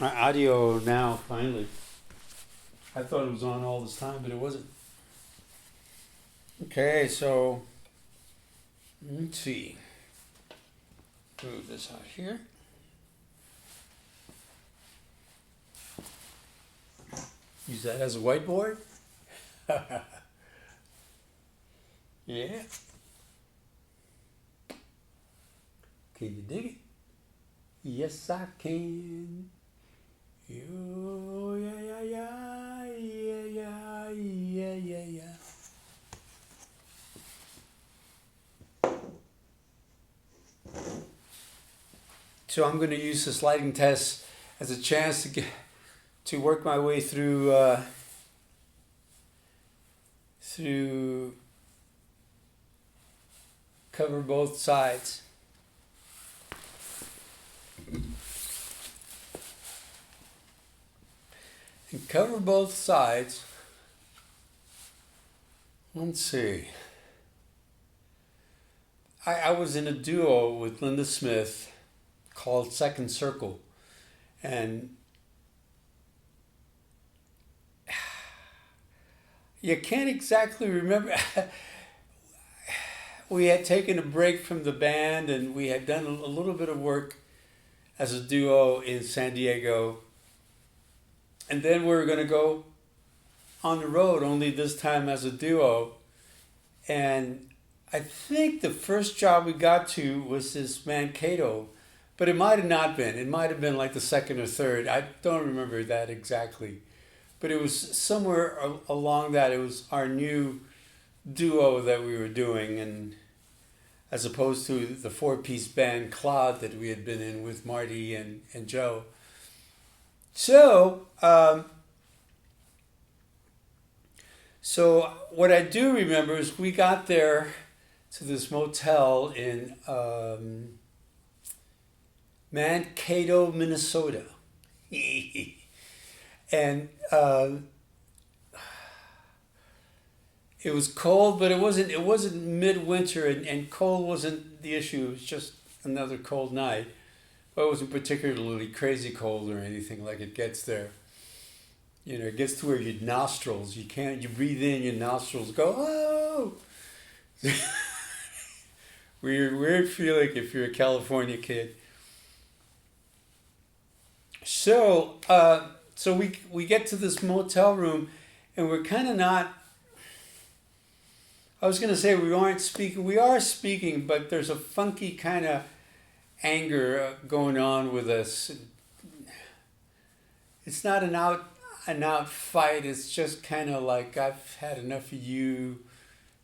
Audio now, finally. I thought it was on all this time, but it wasn't. Okay, so let's see. Move this out here. Use that as a whiteboard. Yeah. Can you dig it? Yes, I can. Oh, yeah, yeah, yeah, yeah, yeah, yeah, yeah, yeah. So I'm going to use this lighting test as a chance to work my way through cover both sides. And cover both sides. Let's see. I was in a duo with Linda Smith called Second Circle. And you can't exactly remember. We had taken a break from the band and we had done a little bit of work as a duo in San Diego. And then we were going to go on the road, only this time as a duo. And I think the first job we got to was this Mankato, but it might have not been. It might have been like the second or third. I don't remember that exactly. But it was somewhere along that. It was our new duo that we were doing, and as opposed to the four-piece band Cloud that we had been in with Marty and Joe. So what I do remember is we got there to this motel in Mankato, Minnesota. And it was cold, but it wasn't midwinter, and cold wasn't the issue. It was just another cold night. But it wasn't particularly crazy cold or anything like it gets there. You know, it gets to where your nostrils, you breathe in, your nostrils go, oh! Weird feeling if you're a California kid. So we get to this motel room, and we're kind of not. I was going to say we aren't speaking. We are speaking, but there's a funky kind of anger going on with us. It's not an out fight. It's just kind of like I've had enough of you.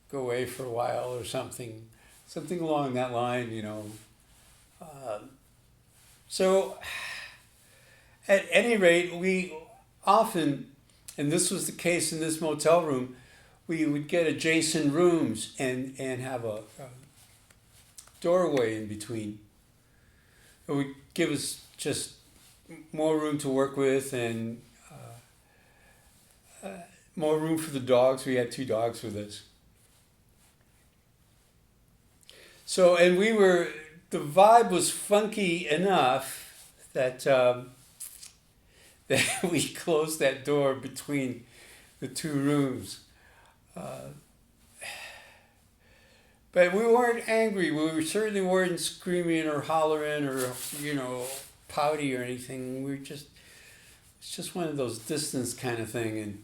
Go away for a while or something along that line, you know. So at any rate, we often, and this was the case in this motel room, we would get adjacent rooms and have a doorway in between. It would give us just more room to work with and more room for the dogs. We had two dogs with us. So, and the vibe was funky enough that that we closed that door between the two rooms. But we weren't angry. Certainly weren't screaming or hollering or, you know, pouty or anything. It's just one of those distance kind of thing. And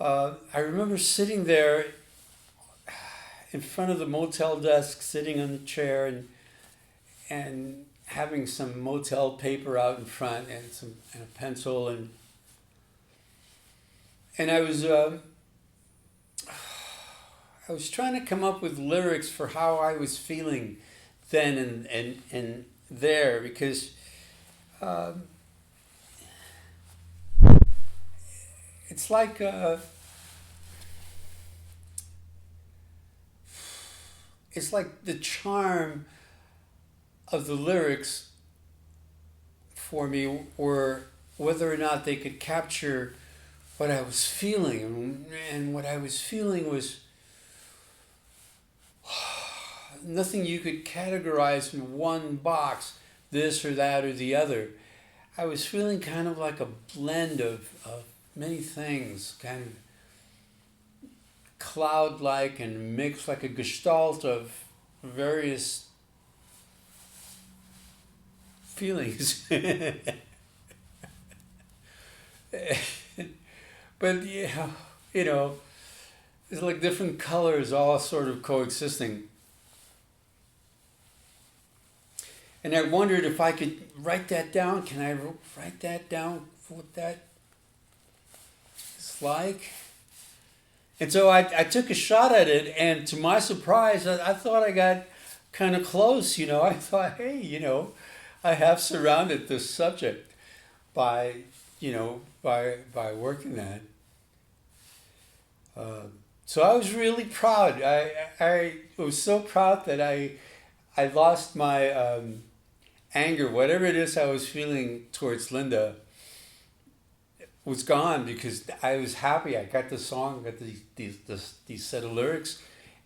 I remember sitting there in front of the motel desk, sitting on the chair and having some motel paper out in front and a pencil and I was trying to come up with lyrics for how I was feeling then and there, because it's like the charm of the lyrics for me were whether or not they could capture what I was feeling, and what I was feeling was nothing you could categorize in one box, this or that or the other. I was feeling kind of like a blend of many things, kind of cloud-like and mixed like a gestalt of various feelings. But yeah, you know, it's like different colors all sort of coexisting. And I wondered if I could write that down. Can I write that down? What that is like? And so I took a shot at it, and to my surprise, I thought I got kind of close. You know, I thought, hey, you know, I have surrounded this subject by, you know, by working that. So I was really proud. I was so proud that I lost my anger, whatever it is I was feeling towards Linda, was gone because I was happy. I got the song, got these set of lyrics,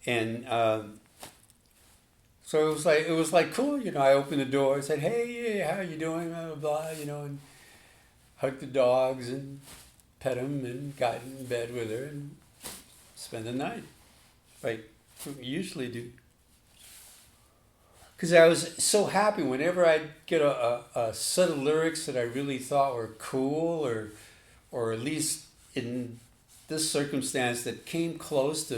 and so it was like cool. You know, I opened the door, said, "Hey, how you doing?" Blah blah blah. You know, and hugged the dogs and pet them and got in bed with her and spend the night, like we usually do. Because I was so happy whenever I'd get a set of lyrics that I really thought were cool, or at least in this circumstance that came close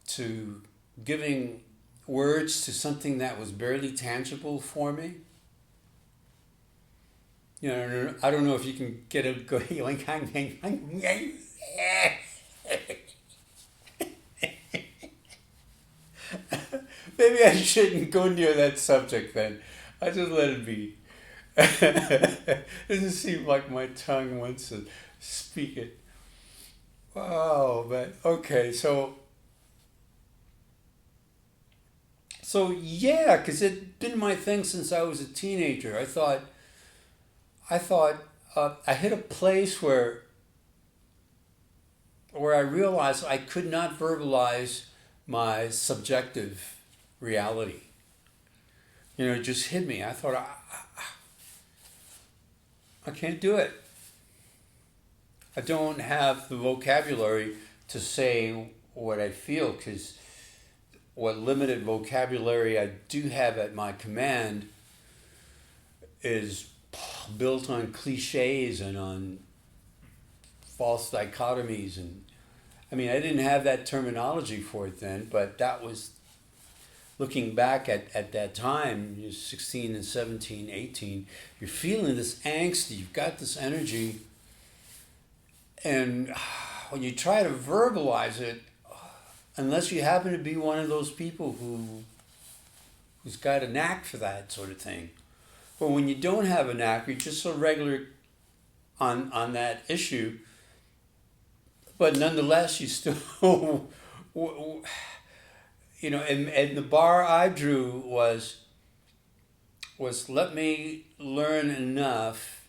to giving words to something that was barely tangible for me. You know, I don't know if you can get it going. Maybe I shouldn't go near that subject then. I just let it be. Doesn't seem like my tongue wants to speak it. Wow, but okay, so yeah, because it's been my thing since I was a teenager. I thought I hit a place where I realized I could not verbalize my subjective reality. You know, it just hit me. I thought I can't do it. I don't have the vocabulary to say what I feel, because what limited vocabulary I do have at my command is built on cliches and on false dichotomies. And I mean, I didn't have that terminology for it then, but that was looking back at that time. You're 16 and 17, 18, you're feeling this angst, you've got this energy, and when you try to verbalize it, unless you happen to be one of those people who's got a knack for that sort of thing, or when you don't have a knack, you're just so regular on that issue, but nonetheless you still you know, and the bar I drew was let me learn enough,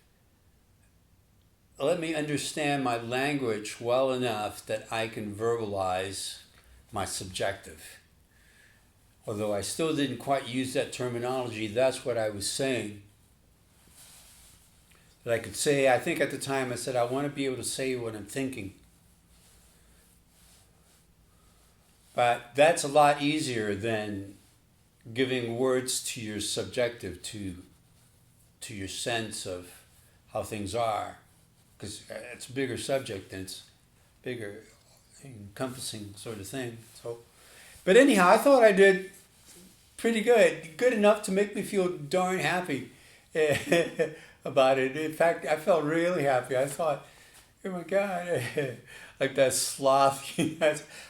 let me understand my language well enough that I can verbalize my subjective. Although I still didn't quite use that terminology, that's what I was saying. That I could say, I think at the time I said, I want to be able to say what I'm thinking. But that's a lot easier than giving words to your subjective, to your sense of how things are, because it's a bigger subject and it's bigger, encompassing sort of thing. So, but anyhow, I thought I did pretty good enough to make me feel darn happy about it. In fact, I felt really happy. I thought, oh my God, like that sloth.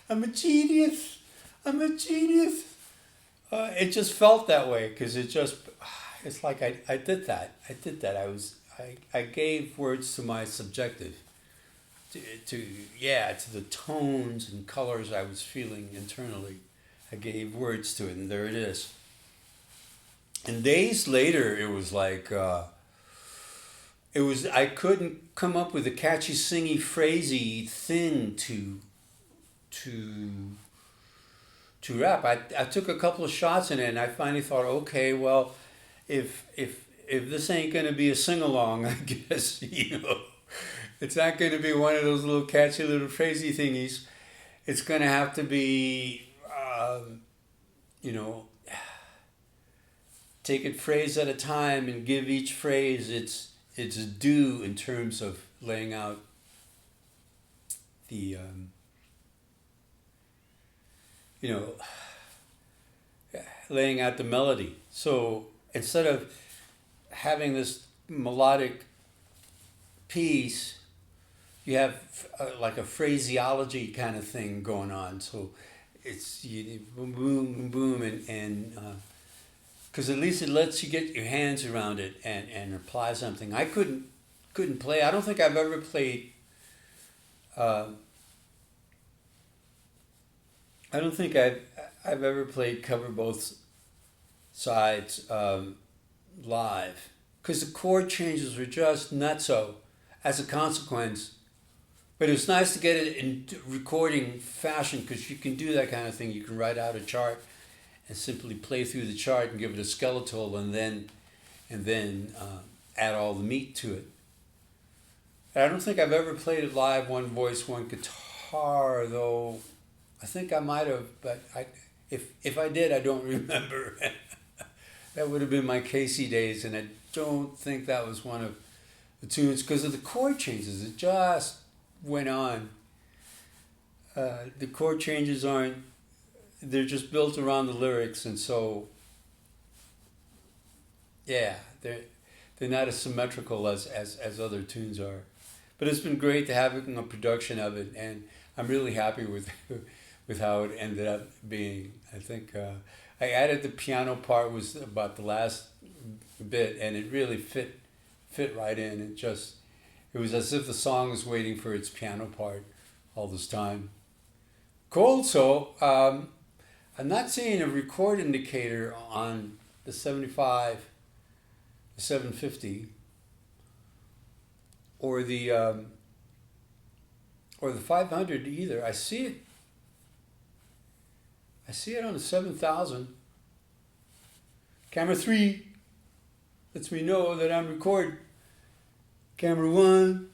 I'm a genius. I'm a genius. It just felt that way because it's like I did that. I gave words to my subjective, to the tones and colors I was feeling internally. I gave words to it, and there it is. And days later, it was like, I couldn't come up with a catchy, singy, phrasey thing to rap. I took a couple of shots in it, and I finally thought, okay, well, if if this ain't gonna be a sing along, I guess, you know, it's not gonna be one of those little catchy little phrasey thingies. It's gonna have to be, you know, take it phrase at a time and give each phrase its due in terms of laying out the, you know, laying out the melody. So instead of having this melodic piece, you have like a phraseology kind of thing going on. So it's boom, boom, boom, and because at least it lets you get your hands around it and apply something. I couldn't play. I don't think I've ever played. I don't think I've ever played cover both sides live, because the chord changes were just nutso as a consequence. But it was nice to get it in recording fashion, because you can do that kind of thing. You can write out a chart and simply play through the chart and give it a skeletal, and then add all the meat to it. And I don't think I've ever played it live, one voice, one guitar, though. I think I might have, but if I did, I don't remember. That would have been my Casey days, and I don't think that was one of the tunes because of the chord changes. It just went on. The chord changes they're just built around the lyrics, and so, yeah, they're not as symmetrical as other tunes are. But it's been great to have a production of it, and I'm really happy with how it ended up being. I think I added the piano part was about the last bit, and it really fit right in. It was as if the song was waiting for its piano part all this time. Cool. So I'm not seeing a record indicator on the 75, the 750, or the 500 either. I see it. I see it on the 7000. Camera 3 lets me know that I'm recording. Camera 1,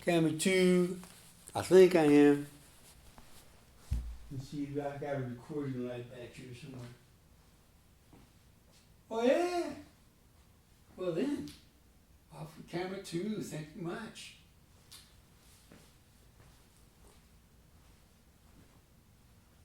camera 2, I think I am. Let's see if I got a recording light back here somewhere. Oh yeah? Well then, off for camera 2, thank you much.